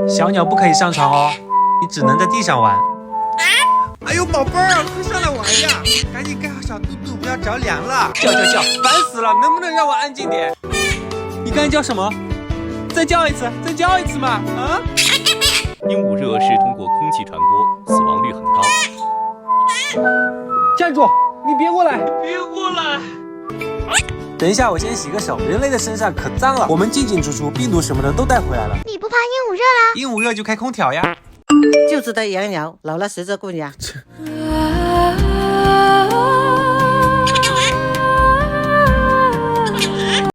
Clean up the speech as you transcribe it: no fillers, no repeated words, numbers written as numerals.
小鸟不可以上床哦，你只能在地上玩。哎呦，宝贝儿，快上来玩呀！赶紧盖好小肚肚，不要着凉了。叫，烦死了，能不能让我安静点？你刚才叫什么？再叫一次嘛！啊！鹦鹉热是通过空气传播，死亡率很高。站住！你别过来！等一下，我先洗个手。人类的身上可脏了，我们进出出，病毒什么的都带回来了。你不怕鹦鹉热啦？鹦鹉热就开空调呀。就知道养鸟，老了学着供养。